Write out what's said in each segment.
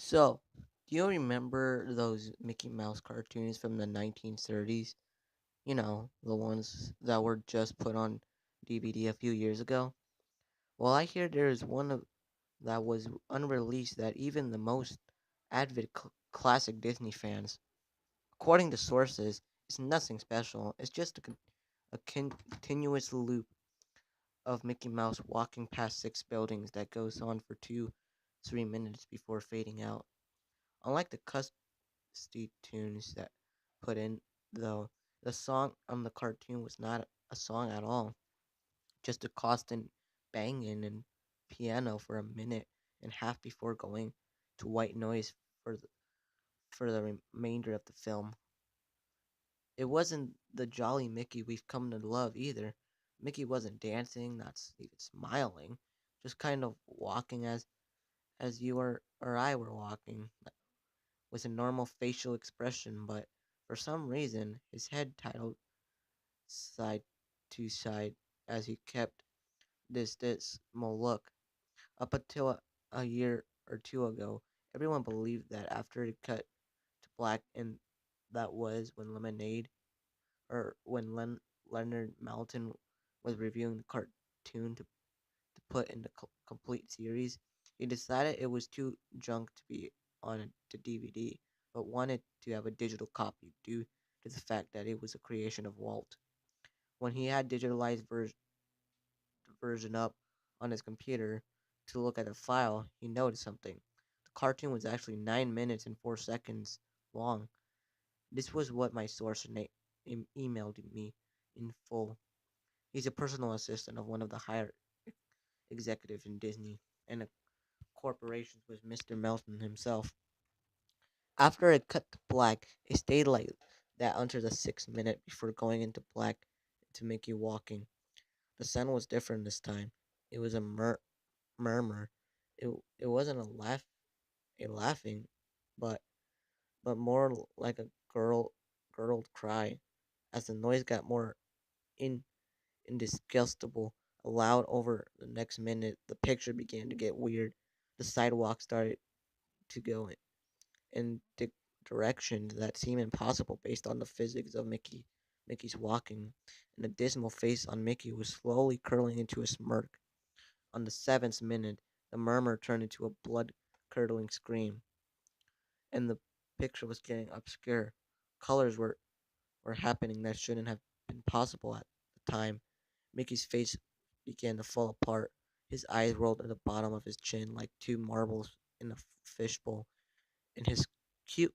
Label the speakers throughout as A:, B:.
A: So, do you remember those Mickey Mouse cartoons from the 1930s? You know, the ones that were just put on DVD a few years ago? Well, I hear there's that was unreleased that even the most avid classic Disney fans, according to sources, is nothing special. It's just a continuous loop of Mickey Mouse walking past six buildings that goes on for 3 minutes before fading out. Unlike the tunes that put in, though, the song on the cartoon was not a song at all, just a constant banging and piano for a minute and a half before going to white noise for the remainder of the film. It wasn't the jolly Mickey we've come to love either. Mickey wasn't dancing, not even smiling, just kind of walking as you or I were walking, with a normal facial expression, but for some reason his head tilted side to side as he kept this dismal look. Up until a year or two ago, everyone believed that after it cut to black, and that was when Leonard Maltin was reviewing the cartoon to put in the complete series, he decided it was too junk to be on the DVD, but wanted to have a digital copy due to the fact that it was a creation of Walt. When he had digitalized version up on his computer to look at the file, he noticed something. The cartoon was actually 9 minutes and 4 seconds long. This was what my source emailed me in full. He's a personal assistant of one of the higher executives in Disney, and the corporations was Mr. Melton himself. After it cut to black, it stayed like that until the 6 minute before going into black to make you walking. The sound was different this time. It was a murmur. It wasn't a laughing, but more like a gurgled cry. As the noise got more in indisgustable, loud over the next minute, the picture began to get weird. The sidewalk started to go in directions that seemed impossible based on the physics of Mickey's walking, and the dismal face on Mickey was slowly curling into a smirk. On the seventh minute, the murmur turned into a blood curdling scream, and the picture was getting obscure. Colors were happening that shouldn't have been possible at the time. Mickey's face began to fall apart. His eyes rolled at the bottom of his chin like two marbles in a fishbowl, and his cute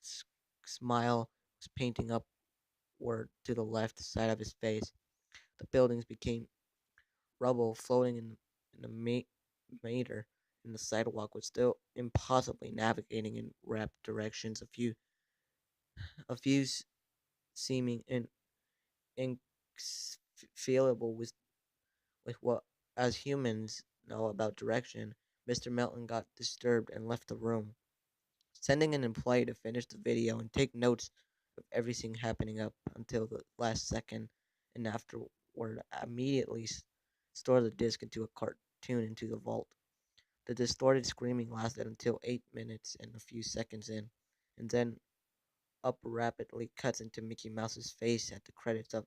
A: s- smile was painting upward to the left side of his face. The buildings became rubble floating in the mater, and the sidewalk was still impossibly navigating in rapid directions. A few seeming inconceivable with what, as humans know about direction. Mr. Melton got disturbed and left the room, sending an employee to finish the video and take notes of everything happening up until the last second, and afterward immediately store the disc into a cartoon into the vault. The distorted screaming lasted until 8 minutes and a few seconds in, and then up rapidly cuts into Mickey Mouse's face at the credits of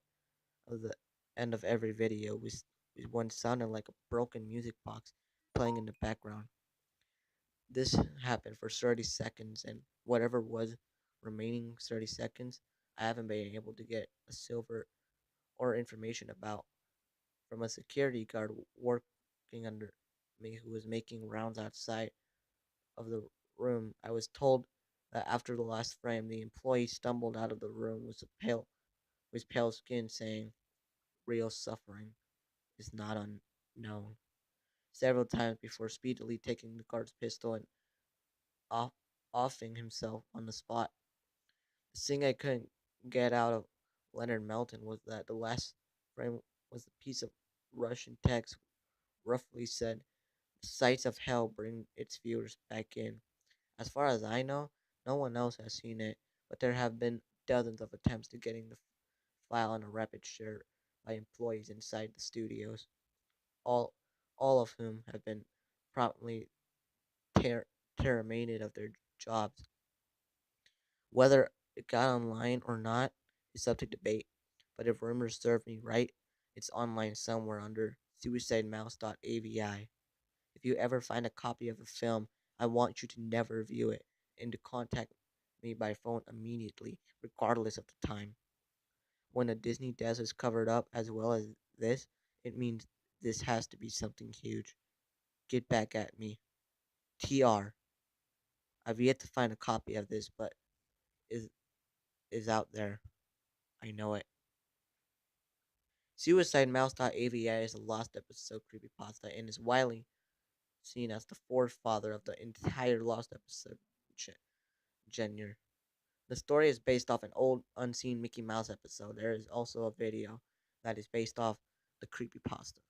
A: the end of every video, with one sounding like a broken music box playing in the background. This happened for 30 seconds, and whatever was remaining 30 seconds, I haven't been able to get a silver or information about from a security guard working under me who was making rounds outside of the room. I was told that after the last frame, the employee stumbled out of the room with pale skin, saying, "Real suffering is not unknown," several times before speedily taking the guard's pistol and off- offing himself on the spot. The thing I couldn't get out of Leonard Melton was that the last frame was a piece of Russian text roughly said, "The sights of hell bring its viewers back in." As far as I know, no one else has seen it, but there have been dozens of attempts to getting the file on a rapid share by employees inside the studios, all all of whom have been promptly ter- terminated of their jobs. Whether it got online or not is up to debate, but if rumors serve me right, it's online somewhere under Sucidemouse.avi. If you ever find a copy of a film, I want you to never view it and to contact me by phone immediately, regardless of the time. When a Disney desk is covered up as well as this, it means this has to be something huge. Get back at me. TR. I've yet to find a copy of this, but is is out there. I know it. Suicidemouse.avi is a lost episode creepypasta and is widely seen as the forefather of the entire lost episode genre. The story is based off an old unseen Mickey Mouse episode. There is also a video that is based off the creepypasta.